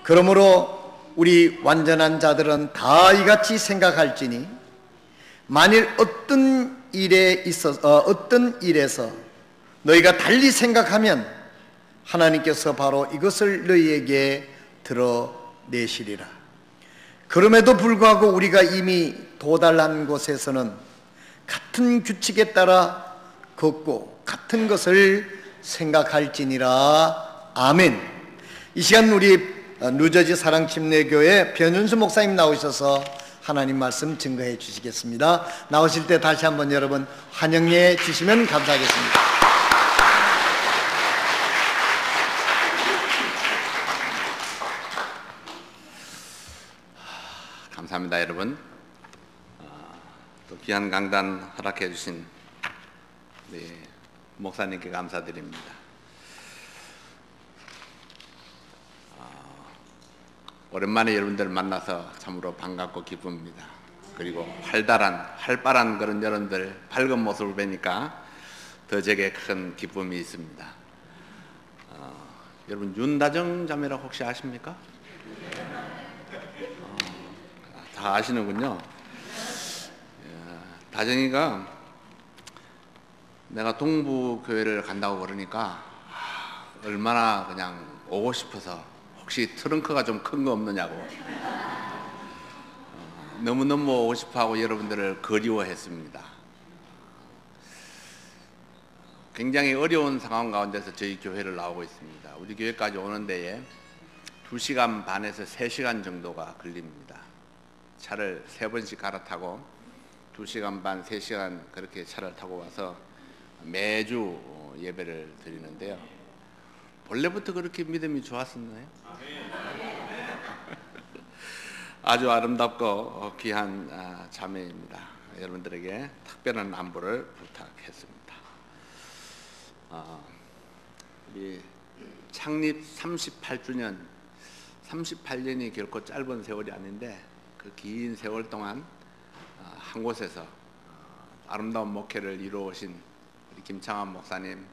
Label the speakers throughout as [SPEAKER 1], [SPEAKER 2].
[SPEAKER 1] 그러므로 우리 완전한 자들은 다 이같이 생각할지니 만일 어떤 일에서 너희가 달리 생각하면 하나님께서 바로 이것을 너희에게 드러내시리라. 그럼에도 불구하고 우리가 이미 도달한 곳에서는 같은 규칙에 따라 걷고 같은 것을 생각할지니라. 아멘. 이 시간 우리 뉴저지 사랑침례교회 변윤수 목사님 나오셔서 하나님 말씀 증거해 주시겠습니다. 나오실 때 다시 한번 여러분 환영해 주시면 감사하겠습니다.
[SPEAKER 2] 감사합니다, 여러분. 또 귀한 강단 허락해 주신 목사님께 감사드립니다. 오랜만에 여러분들 만나서 참으로 반갑고 기쁩니다. 그리고 활발한 그런 여러분들 밝은 모습을 뵈니까 더 제게 큰 기쁨이 있습니다. 여러분 윤다정 자매라고 혹시 아십니까? 다 아시는군요. 다정이가 내가 동부교회를 간다고 그러니까 얼마나 그냥 오고 싶어서 혹시 트렁크가 좀 큰 거 없느냐고 너무너무 오고 싶어하고 여러분들을 그리워했습니다. 굉장히 어려운 상황 가운데서 저희 교회를 나오고 있습니다. 우리 교회까지 오는 데에 2시간 반에서 3시간 정도가 걸립니다. 차를 3번씩 갈아타고 2시간 반, 3시간 그렇게 차를 타고 와서 매주 예배를 드리는데요. 본래부터 그렇게 믿음이 좋았었나요? 아주 아름답고 귀한 자매입니다. 여러분들에게 특별한 안부를 부탁했습니다. 우리 창립 38주년, 38년이 결코 짧은 세월이 아닌데 그 긴 세월 동안 한 곳에서 아름다운 목회를 이루어오신 우리 김창환 목사님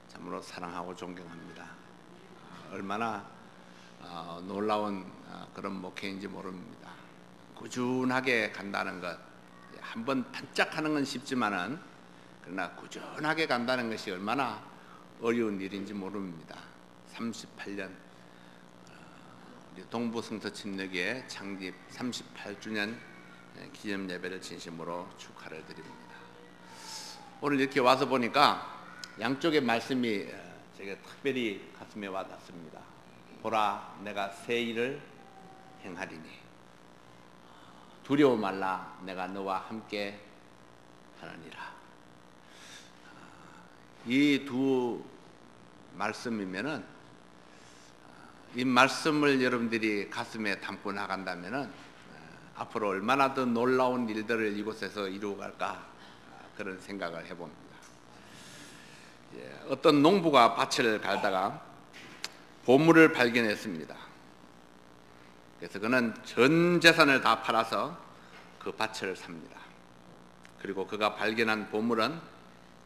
[SPEAKER 2] 참으로 사랑하고 존경합니다. 얼마나 놀라운 그런 목회인지 모릅니다. 꾸준하게 간다는 것, 한번 반짝하는 건 쉽지만은 그러나 꾸준하게 간다는 것이 얼마나 어려운 일인지 모릅니다. 38년 동부성서침례교회 창립 38주년 기념 예배를 진심으로 축하를 드립니다. 오늘 이렇게 와서 보니까 양쪽의 말씀이 제가 특별히 가슴에 와닿습니다. 보라, 내가 새 일을 행하리니 두려워 말라, 내가 너와 함께 하느니라. 이 두 말씀이면은 이 말씀을 여러분들이 가슴에 담고 나간다면은 앞으로 얼마나 더 놀라운 일들을 이곳에서 이루어갈까 그런 생각을 해봅니다. 어떤 농부가 밭을 갈다가 보물을 발견했습니다. 그래서 그는 전 재산을 다 팔아서 그 밭을 삽니다. 그리고 그가 발견한 보물은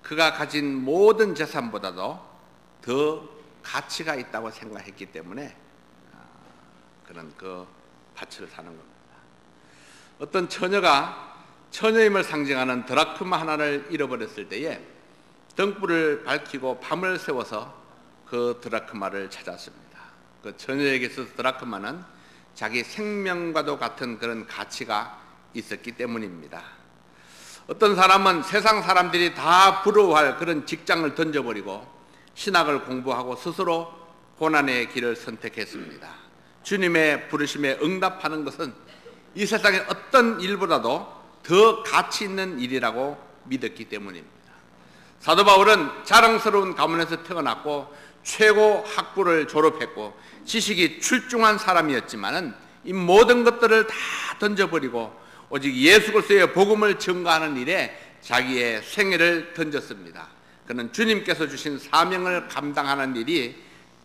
[SPEAKER 2] 그가 가진 모든 재산보다도 더 가치가 있다고 생각했기 때문에 그는 그 밭을 사는 겁니다. 어떤 처녀가 처녀임을 상징하는 드라크마 하나를 잃어버렸을 때에 등불을 밝히고 밤을 새워서 그 드라크마를 찾았습니다. 그 처녀에게 있어서 드라크마는 자기 생명과도 같은 그런 가치가 있었기 때문입니다. 어떤 사람은 세상 사람들이 다 부러워할 그런 직장을 던져버리고 신학을 공부하고 스스로 고난의 길을 선택했습니다. 주님의 부르심에 응답하는 것은 이 세상의 어떤 일보다도 더 가치 있는 일이라고 믿었기 때문입니다. 사도 바울은 자랑스러운 가문에서 태어났고 최고 학부를 졸업했고 지식이 출중한 사람이었지만은 이 모든 것들을 다 던져버리고 오직 예수 그리스도의 복음을 증거하는 일에 자기의 생애를 던졌습니다. 그는 주님께서 주신 사명을 감당하는 일이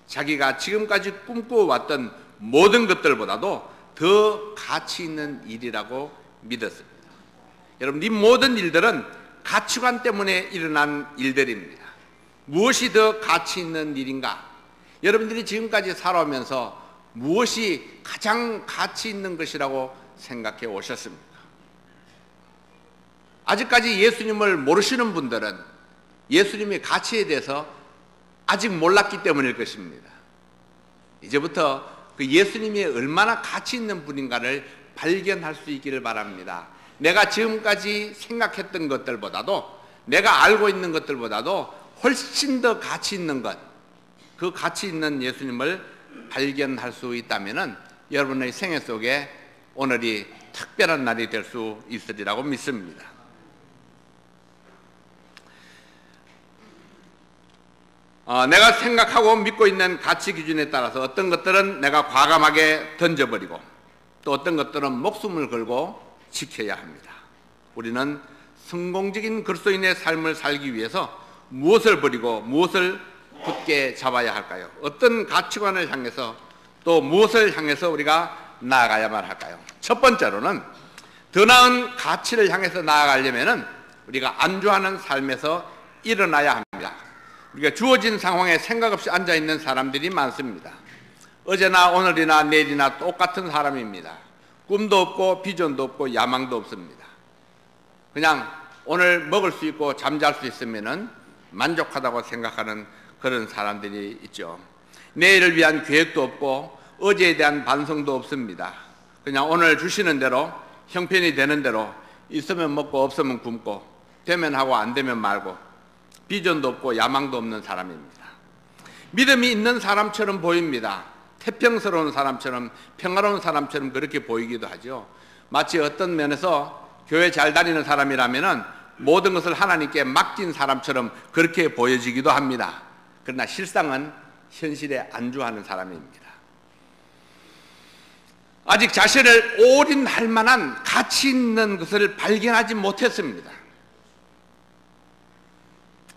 [SPEAKER 2] 자기가 지금까지 꿈꿔왔던 모든 것들보다도 더 가치 있는 일이라고 믿었습니다. 여러분, 이 모든 일들은 가치관 때문에 일어난 일들입니다. 무엇이 더 가치 있는 일인가? 여러분들이 지금까지 살아오면서 무엇이 가장 가치 있는 것이라고 생각해 오셨습니까? 아직까지 예수님을 모르시는 분들은 예수님의 가치에 대해서 아직 몰랐기 때문일 것입니다. 이제부터 그 예수님이 얼마나 가치 있는 분인가를 발견할 수 있기를 바랍니다. 내가 지금까지 생각했던 것들보다도, 내가 알고 있는 것들보다도 훨씬 더 가치 있는 것, 그 가치 있는 예수님을 발견할 수 있다면 여러분의 생애 속에 오늘이 특별한 날이 될 수 있으리라고 믿습니다. 내가 생각하고 믿고 있는 가치 기준에 따라서 어떤 것들은 내가 과감하게 던져버리고, 또 어떤 것들은 목숨을 걸고 지켜야 합니다. 우리는 성공적인 그리스도인의 삶을 살기 위해서 무엇을 버리고 무엇을 굳게 잡아야 할까요? 어떤 가치관을 향해서, 또 무엇을 향해서 우리가 나아가야만 할까요? 첫 번째로는 더 나은 가치를 향해서 나아가려면 우리가 안주하는 삶에서 일어나야 합니다. 우리가 주어진 상황에 생각 없이 앉아있는 사람들이 많습니다. 어제나 오늘이나 내일이나 똑같은 사람입니다. 꿈도 없고 비전도 없고 야망도 없습니다. 그냥 오늘 먹을 수 있고 잠잘 수 있으면 만족하다고 생각하는 그런 사람들이 있죠. 내일을 위한 계획도 없고 어제에 대한 반성도 없습니다. 그냥 오늘 주시는 대로, 형편이 되는 대로 있으면 먹고 없으면 굶고, 되면 하고 안 되면 말고, 비전도 없고 야망도 없는 사람입니다. 믿음이 있는 사람처럼 보입니다. 태평스러운 사람처럼, 평화로운 사람처럼 그렇게 보이기도 하죠. 마치 어떤 면에서 교회 잘 다니는 사람이라면 모든 것을 하나님께 맡긴 사람처럼 그렇게 보여지기도 합니다. 그러나 실상은 현실에 안주하는 사람입니다. 아직 자신을 올인할 만한 가치 있는 것을 발견하지 못했습니다.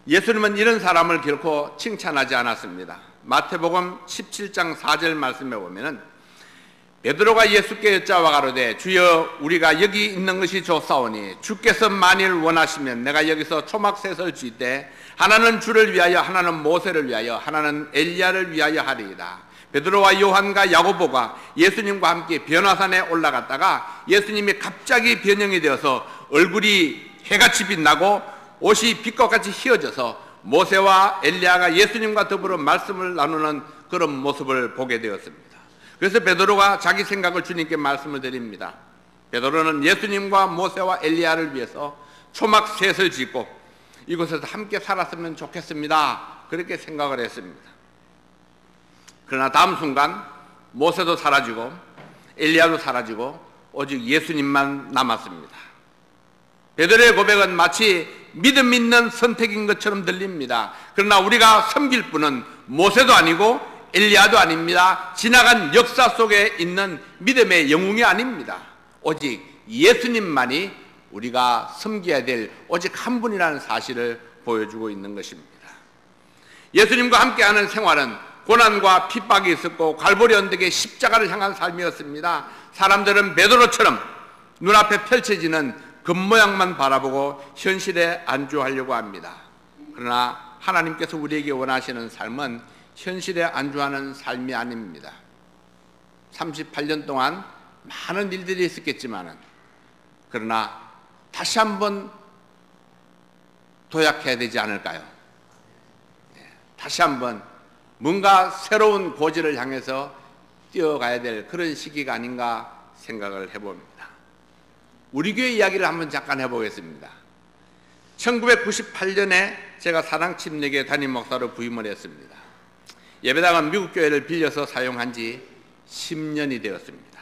[SPEAKER 2] 예수님은 이런 사람을 결코 칭찬하지 않았습니다. 마태복음 17장 4절 말씀에 보면은 베드로가 예수께 여짜와 가로되 주여 우리가 여기 있는 것이 좋사오니 주께서 만일 원하시면 내가 여기서 초막셋을 쥐되 하나는 주를 위하여 하나는 모세를 위하여 하나는 엘리야를 위하여 하리이다. 베드로와 요한과 야고보가 예수님과 함께 변화산에 올라갔다가 예수님이 갑자기 변형이 되어서 얼굴이 해같이 빛나고 옷이 빛과 같이 휘어져서 모세와 엘리야가 예수님과 더불어 말씀을 나누는 그런 모습을 보게 되었습니다. 그래서 베드로가 자기 생각을 주님께 말씀을 드립니다. 베드로는 예수님과 모세와 엘리야를 위해서 초막셋을 짓고 이곳에서 함께 살았으면 좋겠습니다. 그렇게 생각을 했습니다. 그러나 다음 순간 모세도 사라지고 엘리야도 사라지고 오직 예수님만 남았습니다. 베드로의 고백은 마치 믿음 있는 선택인 것처럼 들립니다. 그러나 우리가 섬길 분은 모세도 아니고 엘리야도 아닙니다. 지나간 역사 속에 있는 믿음의 영웅이 아닙니다. 오직 예수님만이 우리가 섬겨야 될 오직 한 분이라는 사실을 보여주고 있는 것입니다. 예수님과 함께하는 생활은 고난과 핍박이 있었고 갈보리 언덕의 십자가를 향한 삶이었습니다. 사람들은 베드로처럼 눈앞에 펼쳐지는 겉모양만 바라보고 현실에 안주하려고 합니다. 그러나 하나님께서 우리에게 원하시는 삶은 현실에 안주하는 삶이 아닙니다. 38년 동안 많은 일들이 있었겠지만 그러나 다시 한번 도약해야 되지 않을까요? 다시 한번 뭔가 새로운 고지를 향해서 뛰어가야 될 그런 시기가 아닌가 생각을 해봅니다. 우리 교회 이야기를 한번 잠깐 해보겠습니다. 1998년에 제가 사랑침례교회 담임 목사로 부임을 했습니다. 예배당은 미국 교회를 빌려서 사용한 지 10년이 되었습니다.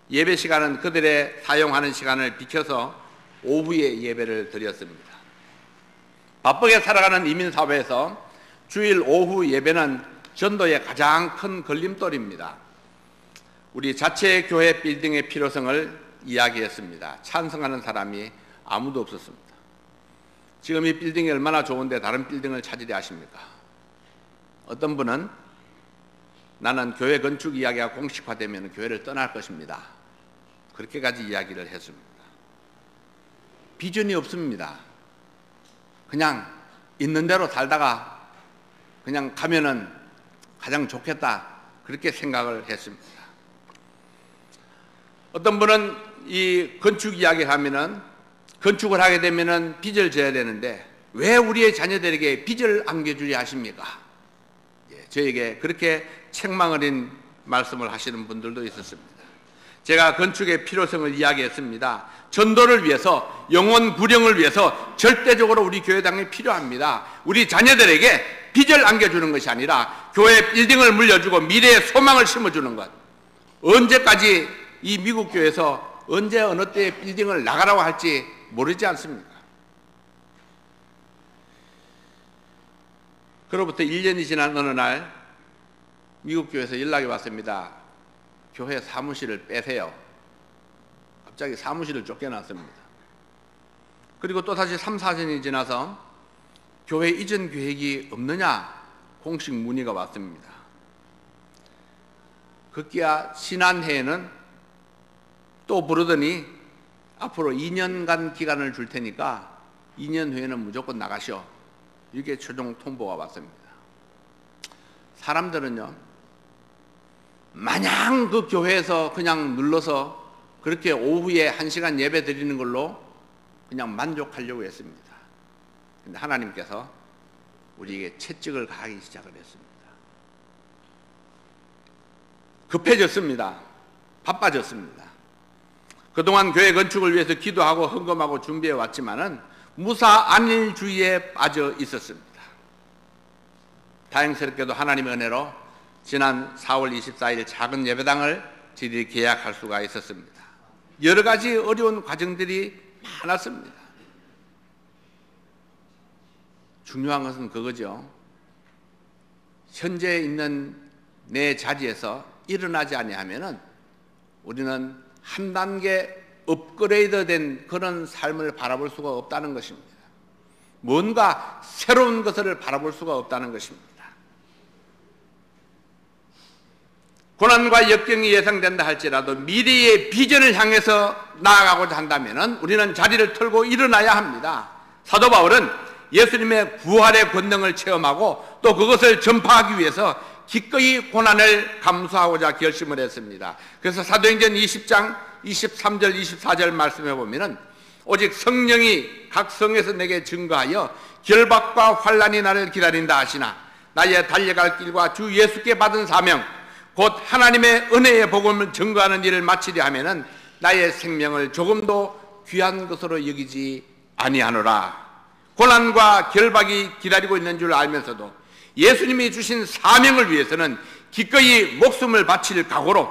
[SPEAKER 2] 예배 시간은 그들의 사용하는 시간을 비켜서 오후에 예배를 드렸습니다. 바쁘게 살아가는 이민사회에서 주일 오후 예배는 전도의 가장 큰 걸림돌입니다. 우리 자체 교회 빌딩의 필요성을 이야기했습니다. 찬성하는 사람이 아무도 없었습니다. 지금 이 빌딩이 얼마나 좋은데 다른 빌딩을 찾으려 하십니까? 어떤 분은 나는 교회 건축 이야기가 공식화되면 교회를 떠날 것입니다. 그렇게까지 이야기를 했습니다. 비전이 없습니다. 그냥 있는 대로 살다가 그냥 가면은 가장 좋겠다 그렇게 생각을 했습니다. 어떤 분은 이 건축 이야기 하면은 건축을 하게 되면은 빚을 져야 되는데 왜 우리의 자녀들에게 빚을 안겨주려 하십니까? 저에게 그렇게 책망 어린 말씀을 하시는 분들도 있었습니다. 제가 건축의 필요성을 이야기했습니다. 전도를 위해서, 영혼 구령을 위해서 절대적으로 우리 교회당이 필요합니다. 우리 자녀들에게 빚을 안겨주는 것이 아니라 교회 빌딩을 물려주고 미래의 소망을 심어주는 것. 언제까지 이 미국 교회에서 언제 어느 때에 빌딩을 나가라고 할지 모르지 않습니까? 그로부터 1년이 지난 어느 날 미국 교회에서 연락이 왔습니다. 교회 사무실을 빼세요. 갑자기 사무실을 쫓겨났습니다. 그리고 또 다시 3, 4년이 지나서 교회 이전 계획이 없느냐 공식 문의가 왔습니다. 급기야 지난해에는 또 부르더니 앞으로 2년간 기간을 줄 테니까 2년 후에는 무조건 나가시오. 이렇게 최종 통보가 왔습니다. 사람들은요, 마냥 그 교회에서 그냥 눌러서 그렇게 오후에 1시간 예배 드리는 걸로 그냥 만족하려고 했습니다. 그런데 하나님께서 우리에게 채찍을 가하기 시작을 했습니다. 급해졌습니다. 바빠졌습니다. 그동안 교회 건축을 위해서 기도하고 헌금하고 준비해 왔지만은 무사안일주의에 빠져 있었습니다. 다행스럽게도 하나님의 은혜로 지난 4월 24일 작은 예배당을 저희들이 계약할 수가 있었습니다. 여러 가지 어려운 과정들이 많았습니다. 중요한 것은 그거죠. 현재 있는 내 자리에서 일어나지 아니하면은 우리는 한 단계 업그레이드된 그런 삶을 바라볼 수가 없다는 것입니다. 뭔가 새로운 것을 바라볼 수가 없다는 것입니다. 고난과 역경이 예상된다 할지라도 미래의 비전을 향해서 나아가고자 한다면 우리는 자리를 털고 일어나야 합니다. 사도 바울은 예수님의 부활의 권능을 체험하고 또 그것을 전파하기 위해서 기꺼이 고난을 감수하고자 결심을 했습니다. 그래서 사도행전 20장 23절 24절 말씀해 보면은 오직 성령이 각 성에서 내게 증거하여 결박과 환난이 나를 기다린다 하시나 나의 달려갈 길과 주 예수께 받은 사명 곧 하나님의 은혜의 복음을 증거하는 일을 마치려 하면은 나의 생명을 조금도 귀한 것으로 여기지 아니하노라. 고난과 결박이 기다리고 있는 줄 알면서도 예수님이 주신 사명을 위해서는 기꺼이 목숨을 바칠 각오로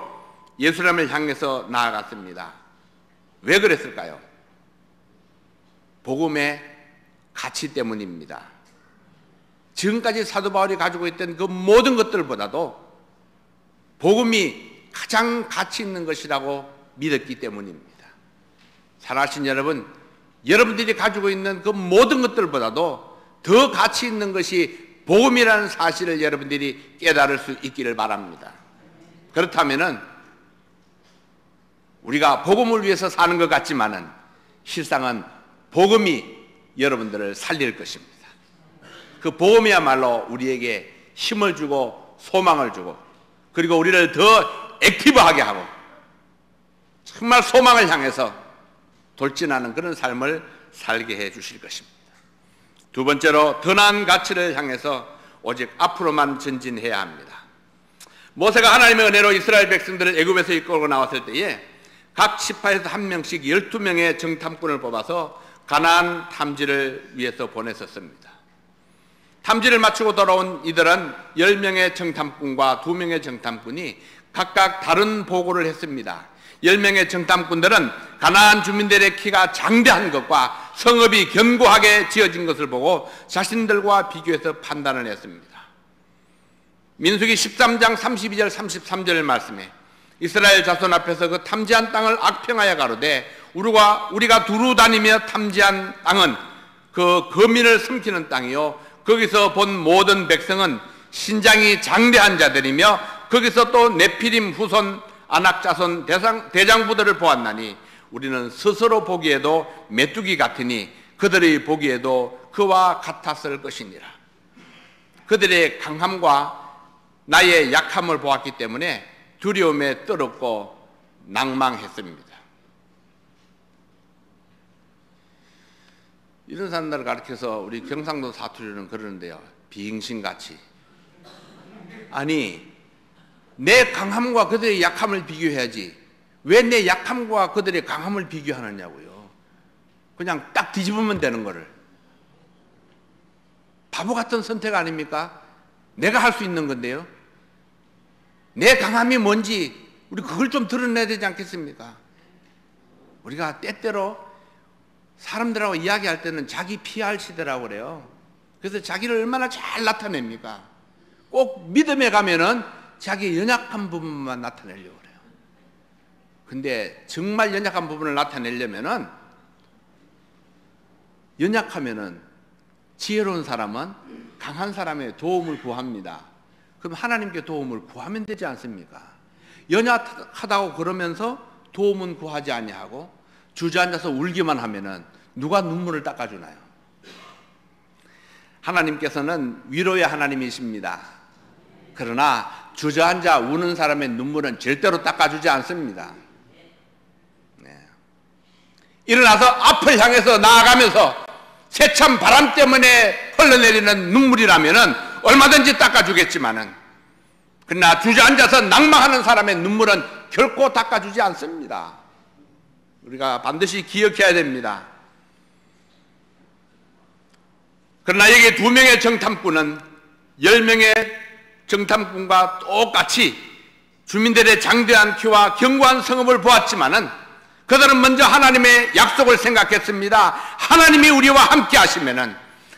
[SPEAKER 2] 예수님을 향해서 나아갔습니다. 왜 그랬을까요? 복음의 가치 때문입니다. 지금까지 사도 바울이 가지고 있던 그 모든 것들보다도 복음이 가장 가치 있는 것이라고 믿었기 때문입니다. 사랑하신 여러분, 여러분들이 가지고 있는 그 모든 것들보다도 더 가치 있는 것이 복음이라는 사실을 여러분들이 깨달을 수 있기를 바랍니다. 그렇다면은 우리가 복음을 위해서 사는 것 같지만은 실상은 복음이 여러분들을 살릴 것입니다. 그 복음이야말로 우리에게 힘을 주고 소망을 주고 그리고 우리를 더 액티브하게 하고 정말 소망을 향해서 돌진하는 그런 삶을 살게 해 주실 것입니다. 두 번째로 더 나은 가치를 향해서 오직 앞으로만 전진해야 합니다. 모세가 하나님의 은혜로 이스라엘 백성들을 애굽에서 이끌고 나왔을 때에 각 지파에서 한 명씩 12명의 정탐꾼을 뽑아서 가나안 탐지를 위해서 보냈었습니다. 탐지를 마치고 돌아온 이들은 10명의 정탐꾼과 2명의 정탐꾼이 각각 다른 보고를 했습니다. 10명의 정탐꾼들은 가나안 주민들의 키가 장대한 것과 성읍이 견고하게 지어진 것을 보고 자신들과 비교해서 판단을 했습니다. 민수기 13장 32절 33절 말씀에 이스라엘 자손 앞에서 그 탐지한 땅을 악평하여 가로되 우리가 두루 다니며 탐지한 땅은 그 거민을 삼키는 땅이요 거기서 본 모든 백성은 신장이 장대한 자들이며 거기서 또 네피림 후손 아낙 자손 대장부들을 보았나니 우리는 스스로 보기에도 메뚜기 같으니 그들이 보기에도 그와 같았을 것이니라. 그들의 강함과 나의 약함을 보았기 때문에 두려움에 떨었고 낭망했습니다. 이런 사람들을 가르쳐서 우리 경상도 사투리는 그러는데요, 비응신같이. 아니, 내 강함과 그들의 약함을 비교해야지 왜 내 약함과 그들의 강함을 비교하느냐고요. 그냥 딱 뒤집으면 되는 거를. 바보 같은 선택 아닙니까? 내가 할 수 있는 건데요. 내 강함이 뭔지 우리 그걸 좀 드러내야 되지 않겠습니까? 우리가 때때로 사람들하고 이야기할 때는 자기 PR 시대라고 그래요. 그래서 자기를 얼마나 잘 나타냅니까? 꼭 믿음에 가면은 자기의 연약한 부분만 나타내려고 그래요. 근데 정말 연약한 부분을 나타내려면은, 연약하면은 지혜로운 사람은 강한 사람의 도움을 구합니다. 그럼 하나님께 도움을 구하면 되지 않습니까? 연약하다고 그러면서 도움은 구하지 아니하고 주저앉아서 울기만 하면은 누가 눈물을 닦아주나요? 하나님께서는 위로의 하나님이십니다. 그러나 주저앉아 우는 사람의 눈물은 절대로 닦아주지 않습니다. 네. 일어나서 앞을 향해서 나아가면서 세찬 바람 때문에 흘러내리는 눈물이라면은 얼마든지 닦아주겠지만은, 그러나 주저앉아서 낭망하는 사람의 눈물은 결코 닦아주지 않습니다. 우리가 반드시 기억해야 됩니다. 그러나 여기 2명의 정탐꾼은 10명의 정탐꾼과 똑같이 주민들의 장대한 키와 견고한 성읍을 보았지만은 그들은 먼저 하나님의 약속을 생각했습니다. 하나님이 우리와 함께 하시면은,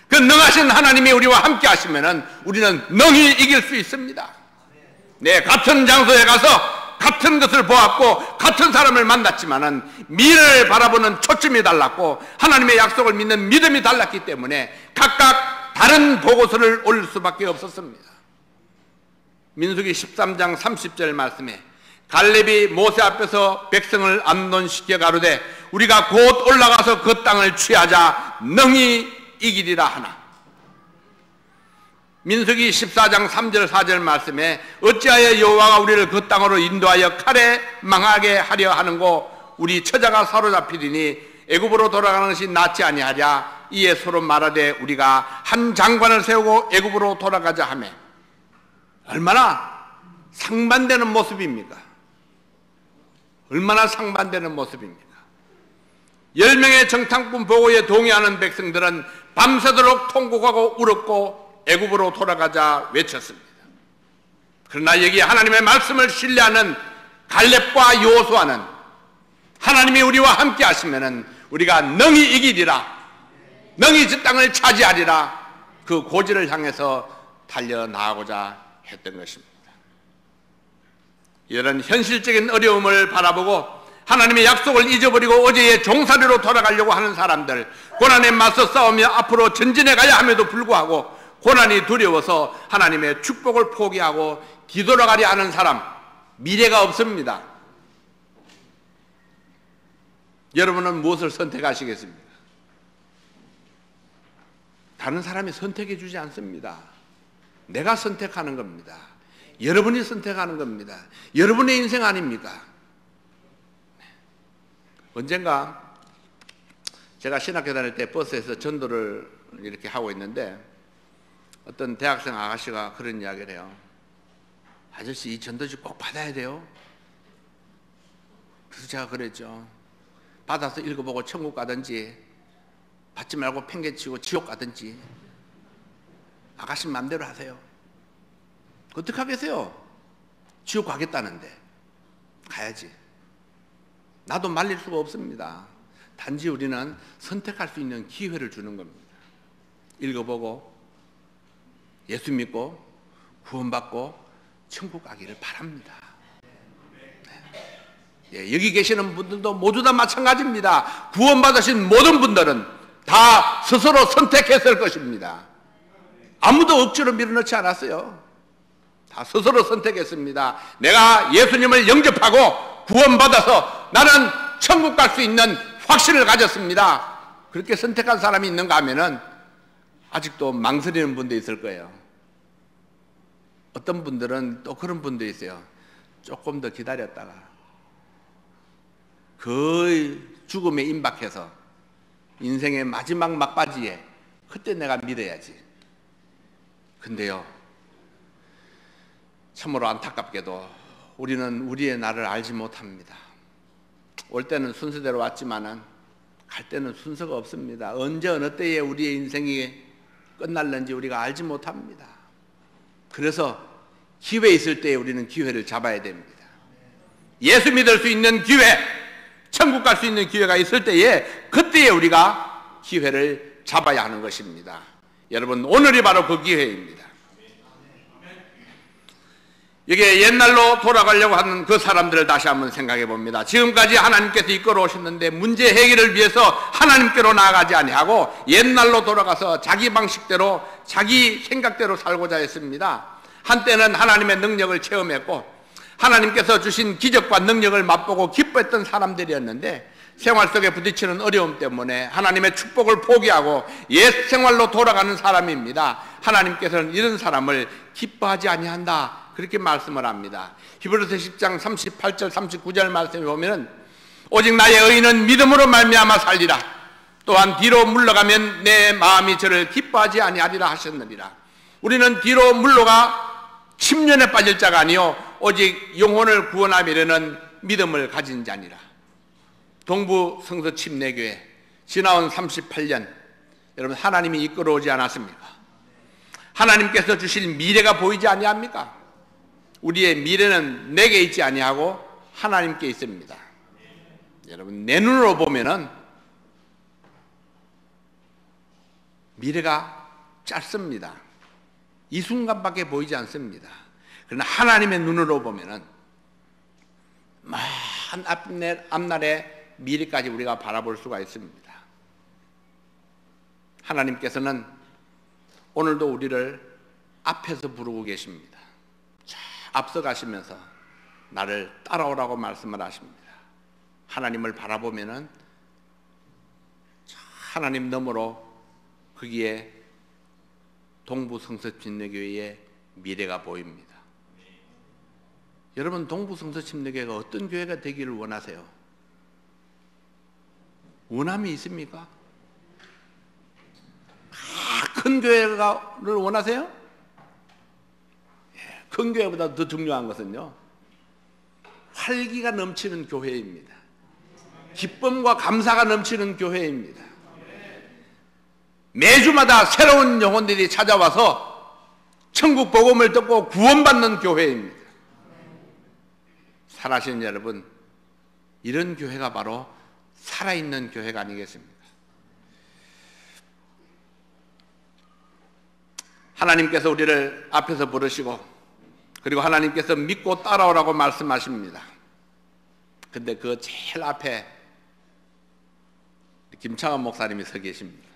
[SPEAKER 2] 그 능하신 하나님이 우리와 함께 하시면은 우리는 능히 이길 수 있습니다. 네, 같은 장소에 가서 같은 것을 보았고 같은 사람을 만났지만은 미래를 바라보는 초점이 달랐고 하나님의 약속을 믿는 믿음이 달랐기 때문에 각각 다른 보고서를 올릴 수밖에 없었습니다. 민수기 13장 30절 말씀에 갈렙이 모세 앞에서 백성을 안론시켜 가로되 우리가 곧 올라가서 그 땅을 취하자 능히 이기리라 하나. 민수기 14장 3절 4절 말씀에 어찌하여 여호와가 우리를 그 땅으로 인도하여 칼에 망하게 하려 하는고 우리 처자가 사로잡히리니 애굽으로 돌아가는 것이 낫지 아니하랴. 이에 서로 말하되 우리가 한 장관을 세우고 애굽으로 돌아가자 하매. 얼마나 상반되는 모습입니까? 얼마나 상반되는 모습입니까? 10명의 정탐꾼 보고에 동의하는 백성들은 밤새도록 통곡하고 울었고 애굽으로 돌아가자 외쳤습니다. 그러나 여기 하나님의 말씀을 신뢰하는 갈렙과 여호수아는 하나님이 우리와 함께 하시면은 우리가 능히 이기리라, 능히 저 땅을 차지하리라, 그 고지를 향해서 달려나가고자 했던 것입니다. 이런 현실적인 어려움을 바라보고 하나님의 약속을 잊어버리고 어제의 종살이로 돌아가려고 하는 사람들, 고난에 맞서 싸우며 앞으로 전진해 가야 함에도 불구하고 고난이 두려워서 하나님의 축복을 포기하고 뒤돌아가려 하는 사람, 미래가 없습니다. 여러분은 무엇을 선택하시겠습니까? 다른 사람이 선택해 주지 않습니다. 내가 선택하는 겁니다. 여러분이 선택하는 겁니다. 여러분의 인생 아닙니까? 언젠가 제가 신학교 다닐 때 버스에서 전도를 이렇게 하고 있는데 어떤 대학생 아가씨가 그런 이야기를 해요. 아저씨, 이 전도지 꼭 받아야 돼요. 그래서 제가 그랬죠. 받아서 읽어보고 천국 가든지 받지 말고 팽개치고 지옥 가든지 아가씨 마음대로 하세요. 어떻게 하겠어요? 지옥 가겠다는데 가야지. 나도 말릴 수가 없습니다. 단지 우리는 선택할 수 있는 기회를 주는 겁니다. 읽어보고 예수 믿고 구원받고 천국 가기를 바랍니다. 네. 여기 계시는 분들도 모두 다 마찬가지입니다. 구원받으신 모든 분들은 다 스스로 선택했을 것입니다. 아무도 억지로 밀어넣지 않았어요. 다 스스로 선택했습니다. 내가 예수님을 영접하고 구원받아서 나는 천국 갈 수 있는 확신을 가졌습니다. 그렇게 선택한 사람이 있는가 하면은 아직도 망설이는 분도 있을 거예요. 어떤 분들은 또 그런 분도 있어요. 조금 더 기다렸다가 거의 죽음에 임박해서 인생의 마지막 막바지에 그때 내가 믿어야지. 근데요, 참으로 안타깝게도 우리는 우리의 날을 알지 못합니다. 올 때는 순서대로 왔지만은 갈 때는 순서가 없습니다. 언제 어느 때에 우리의 인생이 끝날는지 우리가 알지 못합니다. 그래서 기회 있을 때에 우리는 기회를 잡아야 됩니다. 예수 믿을 수 있는 기회, 천국 갈 수 있는 기회가 있을 때에 그때에 우리가 기회를 잡아야 하는 것입니다. 여러분, 오늘이 바로 그 기회입니다. 이게 옛날로 돌아가려고 하는 그 사람들을 다시 한번 생각해 봅니다. 지금까지 하나님께서 이끌어 오셨는데 문제 해결을 위해서 하나님께로 나아가지 아니하고 옛날로 돌아가서 자기 방식대로 자기 생각대로 살고자 했습니다. 한때는 하나님의 능력을 체험했고 하나님께서 주신 기적과 능력을 맛보고 기뻐했던 사람들이었는데 생활 속에 부딪히는 어려움 때문에 하나님의 축복을 포기하고 옛 생활로 돌아가는 사람입니다. 하나님께서는 이런 사람을 기뻐하지 아니한다, 그렇게 말씀을 합니다. 히브리서 10장 38절 39절 말씀에 보면 오직 나의 의인은 믿음으로 말미암아 살리라. 또한 뒤로 물러가면 내 마음이 저를 기뻐하지 아니하리라 하셨느니라. 우리는 뒤로 물러가 침륜에 빠질 자가 아니요 오직 영혼을 구원하려는 믿음을 가진 자니라. 동부 성서 침례교회 지나온 38년, 여러분 하나님이 이끌어오지 않았습니까? 하나님께서 주실 미래가 보이지 아니합니까? 우리의 미래는 내게 있지 아니하고 하나님께 있습니다. 여러분, 내 눈으로 보면은 미래가 짧습니다. 이 순간밖에 보이지 않습니다. 그러나 하나님의 눈으로 보면은 먼 앞날의 미래까지 우리가 바라볼 수가 있습니다. 하나님께서는 오늘도 우리를 앞에서 부르고 계십니다. 앞서가시면서 나를 따라오라고 말씀을 하십니다. 하나님을 바라보면은 하나님 너머로 거기에 동부 성서 침례교회의 미래가 보입니다. 여러분, 동부 성서 침례교회가 어떤 교회가 되기를 원하세요? 원함이 있습니까? 큰 교회를 원하세요? 큰 교회보다 더 중요한 것은요, 활기가 넘치는 교회입니다. 기쁨과 감사가 넘치는 교회입니다. 매주마다 새로운 영혼들이 찾아와서 천국 복음을 듣고 구원받는 교회입니다. 살아계신 여러분, 이런 교회가 바로 살아있는 교회가 아니겠습니까? 하나님께서 우리를 앞에서 부르시고 그리고 하나님께서 믿고 따라오라고 말씀하십니다. 근데 그 제일 앞에 김창원 목사님이 서 계십니다.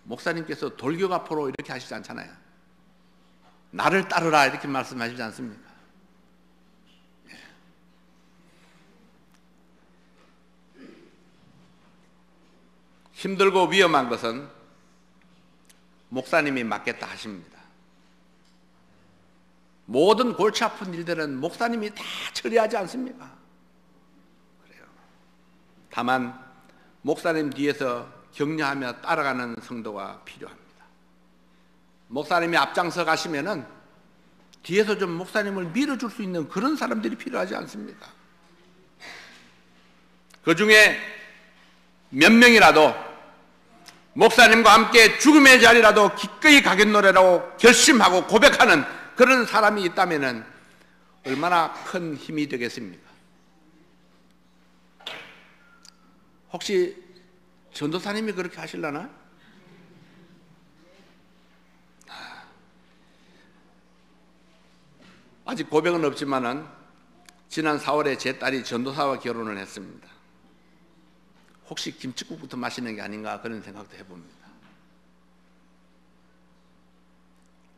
[SPEAKER 2] 목사님께서 돌격앞으로 이렇게 하시지 않잖아요. 나를 따르라 이렇게 말씀하시지 않습니까? 힘들고 위험한 것은 목사님이 맡겠다 하십니다. 모든 골치 아픈 일들은 목사님이 다 처리하지 않습니까? 그래요. 다만 목사님 뒤에서 격려하며 따라가는 성도가 필요합니다. 목사님이 앞장서 가시면은 뒤에서 좀 목사님을 밀어줄 수 있는 그런 사람들이 필요하지 않습니까? 그 중에 몇 명이라도 목사님과 함께 죽음의 자리라도 기꺼이 가겠노래라고 결심하고 고백하는 그런 사람이 있다면 얼마나 큰 힘이 되겠습니까? 혹시 전도사님이 그렇게 하실라나? 아직 고백은 없지만은 지난 4월에 제 딸이 전도사와 결혼을 했습니다. 혹시 김치국부터 마시는 게 아닌가 그런 생각도 해봅니다.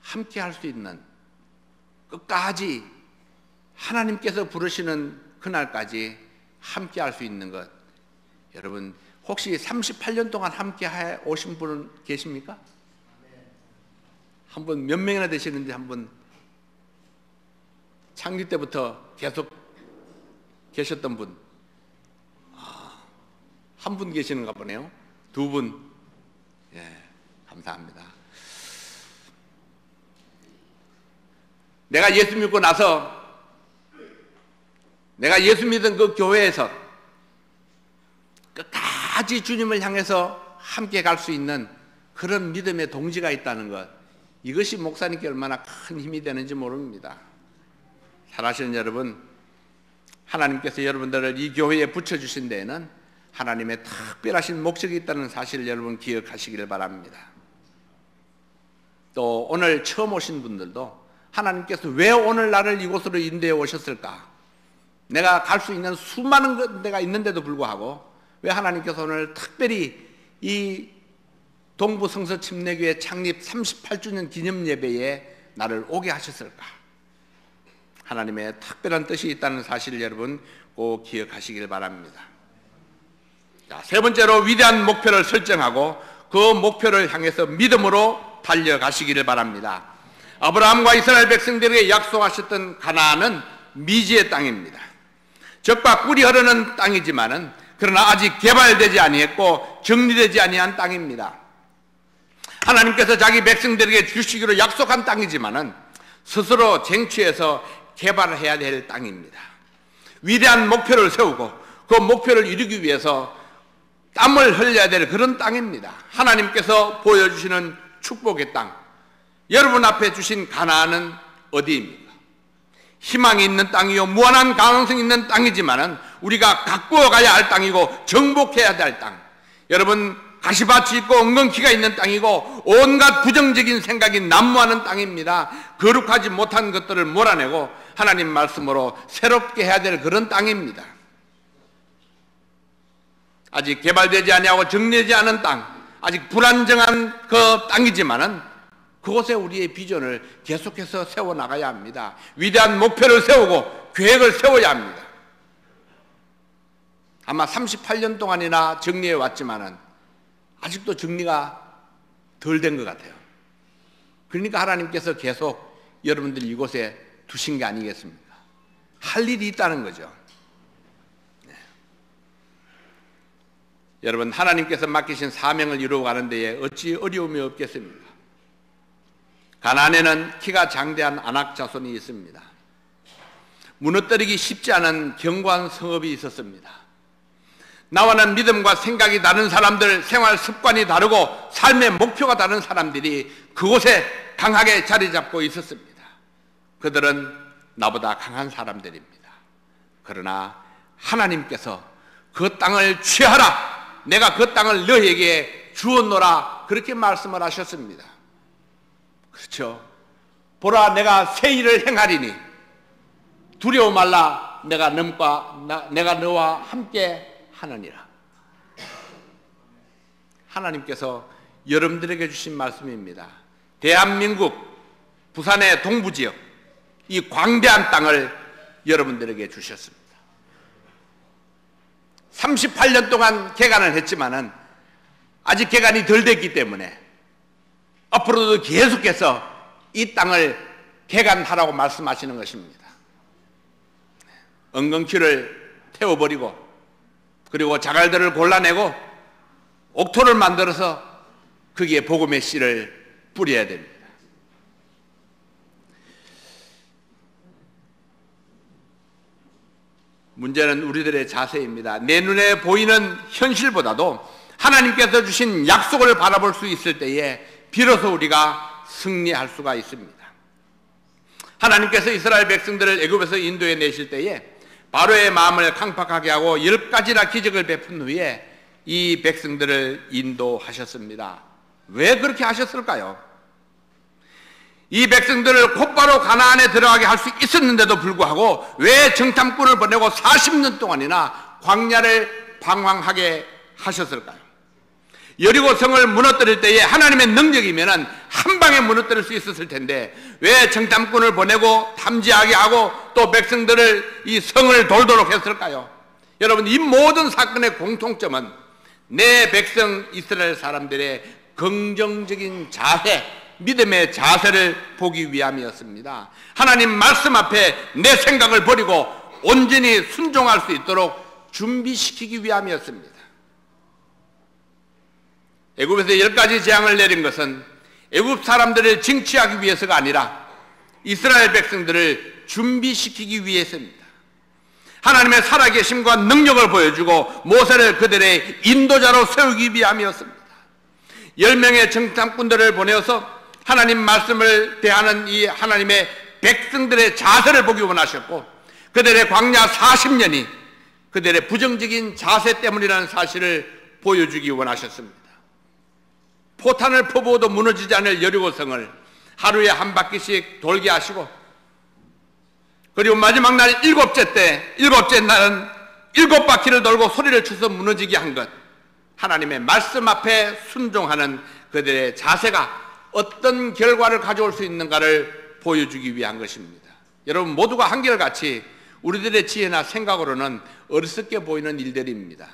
[SPEAKER 2] 함께 할 수 있는, 끝까지 하나님께서 부르시는 그날까지 함께 할 수 있는 것, 여러분 혹시 38년 동안 함께 오신 분은 계십니까? 한 분 몇 명이나 되시는지 한 분 창립 때부터 계속 계셨던 분, 한 분 계시는가 보네요. 두 분. 예, 감사합니다. 내가 예수 믿고 나서 내가 예수 믿은 그 교회에서 끝까지 주님을 향해서 함께 갈 수 있는 그런 믿음의 동지가 있다는 것, 이것이 목사님께 얼마나 큰 힘이 되는지 모릅니다. 사랑하시는 여러분, 하나님께서 여러분들을 이 교회에 붙여주신 데에는 하나님의 특별하신 목적이 있다는 사실을 여러분 기억하시기를 바랍니다. 또 오늘 처음 오신 분들도 하나님께서 왜 오늘 나를 이곳으로 인도해 오셨을까? 내가 갈 수 있는 수많은 데가 있는데도 불구하고 왜 하나님께서 오늘 특별히 이 동부 성서 침례교회 창립 38주년 기념 예배에 나를 오게 하셨을까? 하나님의 특별한 뜻이 있다는 사실을 여러분 꼭 기억하시길 바랍니다. 자, 세 번째로 위대한 목표를 설정하고 그 목표를 향해서 믿음으로 달려가시기를 바랍니다. 아브라함과 이스라엘 백성들에게 약속하셨던 가나안은 미지의 땅입니다. 젖과 꿀이 흐르는 땅이지만은 그러나 아직 개발되지 아니했고 정리되지 아니한 땅입니다. 하나님께서 자기 백성들에게 주시기로 약속한 땅이지만은 스스로 쟁취해서 개발을 해야 될 땅입니다. 위대한 목표를 세우고 그 목표를 이루기 위해서 땀을 흘려야 될 그런 땅입니다. 하나님께서 보여주시는 축복의 땅, 여러분 앞에 주신 가나안은 어디입니까? 희망이 있는 땅이요 무한한 가능성이 있는 땅이지만은 우리가 가꾸어 가야 할 땅이고 정복해야 될 땅, 여러분 가시밭이 있고 엉겅퀴가 있는 땅이고 온갖 부정적인 생각이 난무하는 땅입니다. 거룩하지 못한 것들을 몰아내고 하나님 말씀으로 새롭게 해야 될 그런 땅입니다. 아직 개발되지 아니하고 정리되지 않은 땅, 아직 불안정한 그 땅이지만은 그곳에 우리의 비전을 계속해서 세워나가야 합니다. 위대한 목표를 세우고 계획을 세워야 합니다. 아마 38년 동안이나 정리해 왔지만은 아직도 정리가 덜 된 것 같아요. 그러니까 하나님께서 계속 여러분들 이곳에 두신 게 아니겠습니까? 할 일이 있다는 거죠. 네. 여러분, 하나님께서 맡기신 사명을 이루어가는 데에 어찌 어려움이 없겠습니까? 가나안에는 키가 장대한 아낙 자손이 있습니다. 무너뜨리기 쉽지 않은 견고한 성읍이 있었습니다. 나와는 믿음과 생각이 다른 사람들, 생활 습관이 다르고 삶의 목표가 다른 사람들이 그곳에 강하게 자리 잡고 있었습니다. 그들은 나보다 강한 사람들입니다. 그러나 하나님께서 그 땅을 취하라, 내가 그 땅을 너희에게 주었노라, 그렇게 말씀을 하셨습니다. 그렇죠. 보라, 내가 새 일을 행하리니 두려워 말라, 내가 너와 함께 하느니라. 하나님께서 여러분들에게 주신 말씀입니다. 대한민국 부산의 동부지역, 이 광대한 땅을 여러분들에게 주셨습니다. 38년 동안 개간을 했지만은 아직 개간이 덜 됐기 때문에 앞으로도 계속해서 이 땅을 개간하라고 말씀하시는 것입니다. 엉겅퀴를 태워버리고 그리고 자갈들을 골라내고 옥토를 만들어서 거기에 복음의 씨를 뿌려야 됩니다. 문제는 우리들의 자세입니다. 내 눈에 보이는 현실보다도 하나님께서 주신 약속을 바라볼 수 있을 때에 비로소 우리가 승리할 수가 있습니다. 하나님께서 이스라엘 백성들을 애굽에서 인도해 내실 때에 바로의 마음을 강팍하게 하고 10가지나 기적을 베푼 후에 이 백성들을 인도하셨습니다. 왜 그렇게 하셨을까요? 이 백성들을 곧바로 가나안에 들어가게 할 수 있었는데도 불구하고 왜 정탐꾼을 보내고 40년 동안이나 광야를 방황하게 하셨을까요? 여리고 성을 무너뜨릴 때에 하나님의 능력이면은 한 방에 무너뜨릴 수 있었을 텐데 왜 정탐꾼을 보내고 탐지하게 하고 또 백성들을 이 성을 돌도록 했을까요? 여러분, 이 모든 사건의 공통점은 내 백성 이스라엘 사람들의 긍정적인 자세, 믿음의 자세를 보기 위함이었습니다. 하나님 말씀 앞에 내 생각을 버리고 온전히 순종할 수 있도록 준비시키기 위함이었습니다. 애굽에서 10가지 재앙을 내린 것은 애굽 사람들을 징치하기 위해서가 아니라 이스라엘 백성들을 준비시키기 위해서입니다. 하나님의 살아계심과 능력을 보여주고 모세를 그들의 인도자로 세우기 위함이었습니다. 10명의 정탐꾼들을 보내어서 하나님 말씀을 대하는 이 하나님의 백성들의 자세를 보기 원하셨고, 그들의 광야 40년이 그들의 부정적인 자세 때문이라는 사실을 보여주기 원하셨습니다. 포탄을 퍼부어도 무너지지 않을 여리고성을 하루에 한 바퀴씩 돌게 하시고, 그리고 마지막 날 7째 날은 7바퀴를 돌고 소리를 쳐서 무너지게 한 것, 하나님의 말씀 앞에 순종하는 그들의 자세가 어떤 결과를 가져올 수 있는가를 보여주기 위한 것입니다. 여러분 모두가 한결같이 우리들의 지혜나 생각으로는 어리석게 보이는 일들입니다.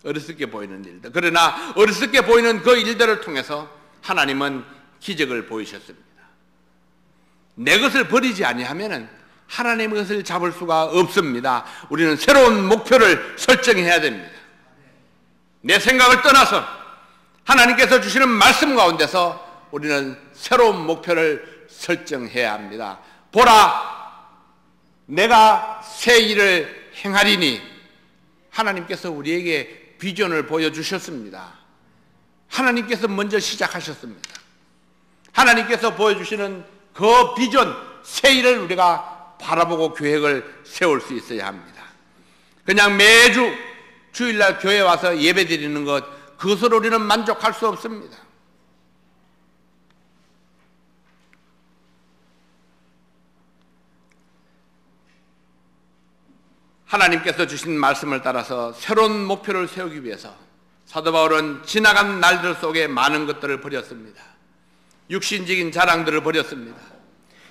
[SPEAKER 2] 어리석게 보이는 일들. 그러나 어리석게 보이는 그 일들을 통해서 하나님은 기적을 보이셨습니다. 내 것을 버리지 아니하면은 하나님의 것을 잡을 수가 없습니다. 우리는 새로운 목표를 설정해야 됩니다. 내 생각을 떠나서 하나님께서 주시는 말씀 가운데서 우리는 새로운 목표를 설정해야 합니다. 보라, 내가 새 일을 행하리니, 하나님께서 우리에게 비전을 보여주셨습니다. 하나님께서 먼저 시작하셨습니다. 하나님께서 보여주시는 그 비전, 새 일을 우리가 바라보고 계획을 세울 수 있어야 합니다. 그냥 매주 주일날 교회 와서 예배 드리는 것, 그것으로 우리는 만족할 수 없습니다. 하나님께서 주신 말씀을 따라서 새로운 목표를 세우기 위해서 사도 바울은 지나간 날들 속에 많은 것들을 버렸습니다. 육신적인 자랑들을 버렸습니다.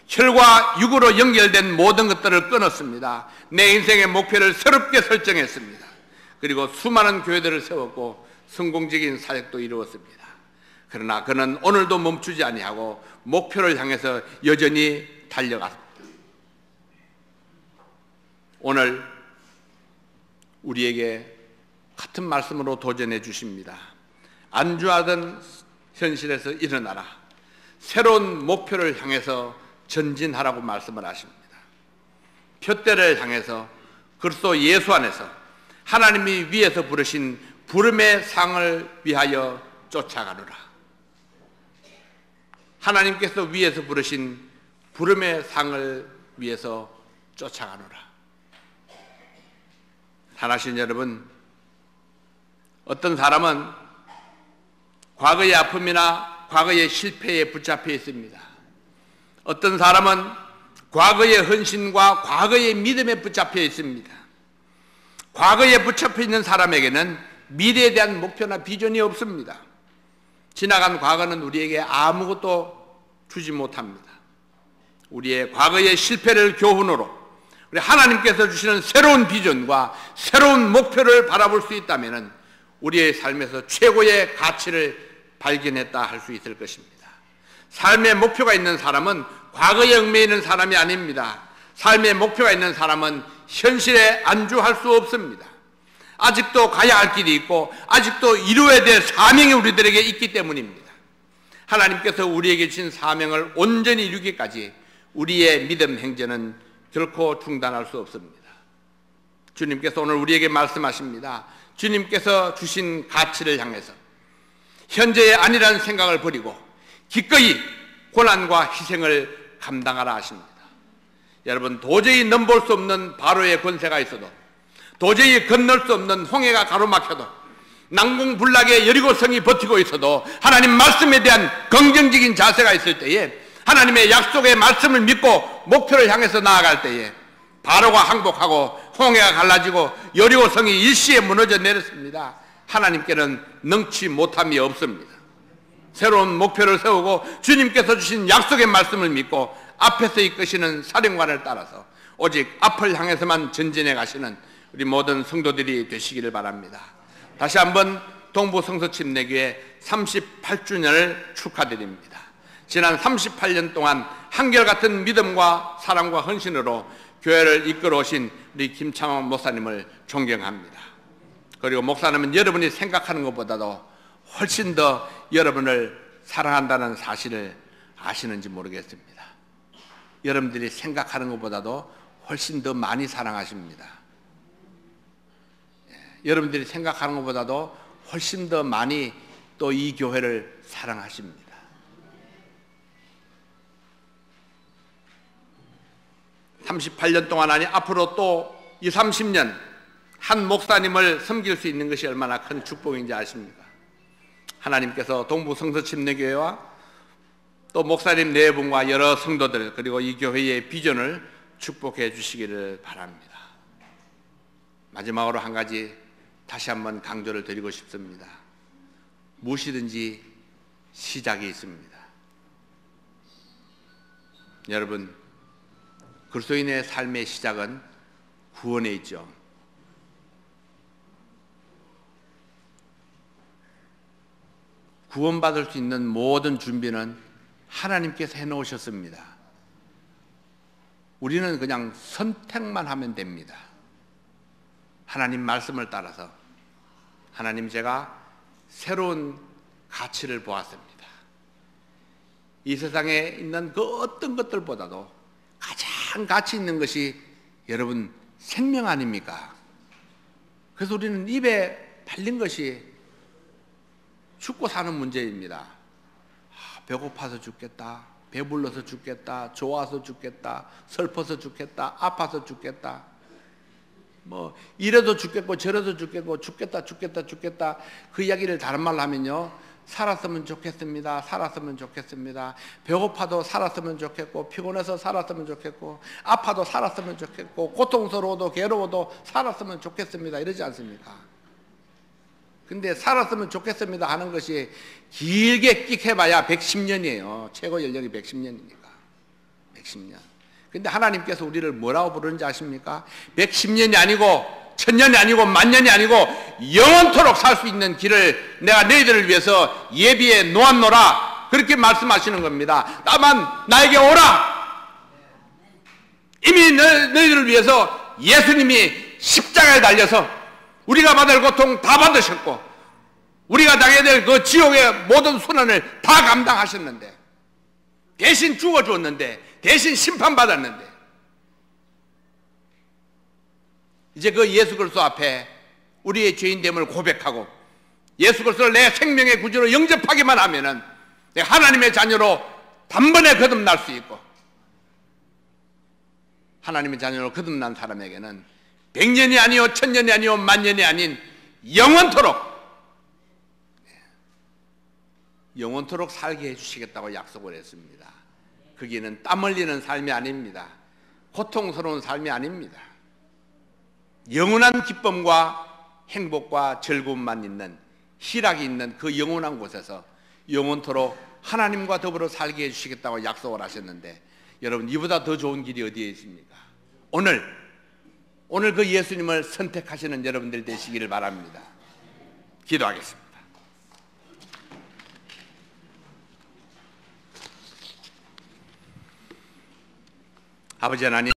[SPEAKER 2] 혈과 육으로 연결된 모든 것들을 끊었습니다. 내 인생의 목표를 새롭게 설정했습니다. 그리고 수많은 교회들을 세웠고 성공적인 사역도 이루었습니다. 그러나 그는 오늘도 멈추지 아니하고 목표를 향해서 여전히 달려갔습니다. 오늘 우리에게 같은 말씀으로 도전해 주십니다. 안주하던 현실에서 일어나라. 새로운 목표를 향해서 전진하라고 말씀을 하십니다. 표대를 향해서 그리스도 예수 안에서 하나님이 위에서 부르신 부름의 상을 위하여 쫓아가노라. 하나님께서 위에서 부르신 부름의 상을 위해서 쫓아가노라. 사랑하시는 여러분, 어떤 사람은 과거의 아픔이나 과거의 실패에 붙잡혀 있습니다. 어떤 사람은 과거의 헌신과 과거의 믿음에 붙잡혀 있습니다. 과거에 붙잡혀 있는 사람에게는 미래에 대한 목표나 비전이 없습니다. 지나간 과거는 우리에게 아무것도 주지 못합니다. 우리의 과거의 실패를 교훈으로 우리 하나님께서 주시는 새로운 비전과 새로운 목표를 바라볼 수 있다면 우리의 삶에서 최고의 가치를 발견했다 할 수 있을 것입니다. 삶의 목표가 있는 사람은 과거에 얽매여 있는 사람이 아닙니다. 삶의 목표가 있는 사람은 현실에 안주할 수 없습니다. 아직도 가야 할 길이 있고 아직도 이루어야 될 사명이 우리들에게 있기 때문입니다. 하나님께서 우리에게 주신 사명을 온전히 이루기까지 우리의 믿음 행전은 결코 중단할 수 없습니다. 주님께서 오늘 우리에게 말씀하십니다. 주님께서 주신 가치를 향해서 현재의 아니라는 생각을 버리고 기꺼이 고난과 희생을 감당하라 하십니다. 여러분, 도저히 넘볼 수 없는 바로의 권세가 있어도, 도저히 건널 수 없는 홍해가 가로막혀도, 난공불락의 여리고성이 버티고 있어도 하나님 말씀에 대한 긍정적인 자세가 있을 때에, 하나님의 약속의 말씀을 믿고 목표를 향해서 나아갈 때에 바로가 항복하고 홍해가 갈라지고 여리고성이 일시에 무너져 내렸습니다. 하나님께는 능치 못함이 없습니다. 새로운 목표를 세우고 주님께서 주신 약속의 말씀을 믿고 앞에서 이끄시는 사령관을 따라서 오직 앞을 향해서만 전진해 가시는 우리 모든 성도들이 되시기를 바랍니다. 다시 한번 동부성서침례교회 38주년을 축하드립니다. 지난 38년 동안 한결같은 믿음과 사랑과 헌신으로 교회를 이끌어 오신 우리 김창원 목사님을 존경합니다. 그리고 목사님은 여러분이 생각하는 것보다도 훨씬 더 여러분을 사랑한다는 사실을 아시는지 모르겠습니다. 여러분들이 생각하는 것보다도 훨씬 더 많이 사랑하십니다. 여러분들이 생각하는 것보다도 훨씬 더 많이 또 이 교회를 사랑하십니다. (38년) 동안 아니 앞으로 또 20, 30년 한 목사님을 섬길 수 있는 것이 얼마나 큰 축복인지 아십니까? 하나님께서 동부 성서침례교회와 또 목사님 네 분과 여러 성도들 그리고 이 교회의 비전을 축복해 주시기를 바랍니다. 마지막으로 한 가지 다시 한번 강조를 드리고 싶습니다. 무엇이든지 시작이 있습니다. 여러분, 그리스도인의 삶의 시작은 구원에 있죠. 구원받을 수 있는 모든 준비는 하나님께서 해놓으셨습니다. 우리는 그냥 선택만 하면 됩니다. 하나님 말씀을 따라서 하나님, 제가 새로운 가치를 보았습니다. 이 세상에 있는 그 어떤 것들보다도 가장 가치 있는 것이 여러분 생명 아닙니까? 그래서 우리는 입에 달린 것이 죽고 사는 문제입니다. 배고파서 죽겠다, 배불러서 죽겠다, 좋아서 죽겠다, 슬퍼서 죽겠다, 아파서 죽겠다, 뭐 이래도 죽겠고 저래도 죽겠고 죽겠다 그 이야기를 다른 말로 하면요, 살았으면 좋겠습니다, 살았으면 좋겠습니다, 배고파도 살았으면 좋겠고, 피곤해서 살았으면 좋겠고, 아파도 살았으면 좋겠고, 고통스러워도 괴로워도 살았으면 좋겠습니다, 이러지 않습니까? 근데 살았으면 좋겠습니다 하는 것이 길게 끽해봐야 110년이에요. 최고 연령이 110년이니까 110년. 근데 하나님께서 우리를 뭐라고 부르는지 아십니까? 110년이 아니고 1000년이 아니고 10,000년이 아니고 영원토록 살 수 있는 길을 내가 너희들을 위해서 예비해 놓았노라, 그렇게 말씀하시는 겁니다. 다만 나에게 오라. 이미 너희들을 위해서 예수님이 십자가에 달려서 우리가 받을 고통 다 받으셨고, 우리가 당해야 될 그 지옥의 모든 순환을 다 감당하셨는데, 대신 죽어줬는데, 대신 심판받았는데, 이제 그 예수 그리스도 앞에 우리의 죄인됨을 고백하고 예수 그리스도를 내 생명의 구주로 영접하기만 하면은 내가 하나님의 자녀로 단번에 거듭날 수 있고, 하나님의 자녀로 거듭난 사람에게는 100년이 아니요 1000년이 아니요 10,000년이 아닌 영원토록 살게 해주시겠다고 약속을 했습니다. 거기는 땀 흘리는 삶이 아닙니다. 고통스러운 삶이 아닙니다. 영원한 기쁨과 행복과 즐거움만 있는, 희락이 있는 그 영원한 곳에서 영원토록 하나님과 더불어 살게 해주시겠다고 약속을 하셨는데, 여러분, 이보다 더 좋은 길이 어디에 있습니까? 오늘 그 예수님을 선택하시는 여러분들 되시기를 바랍니다. 기도하겠습니다. 아버지 하나님,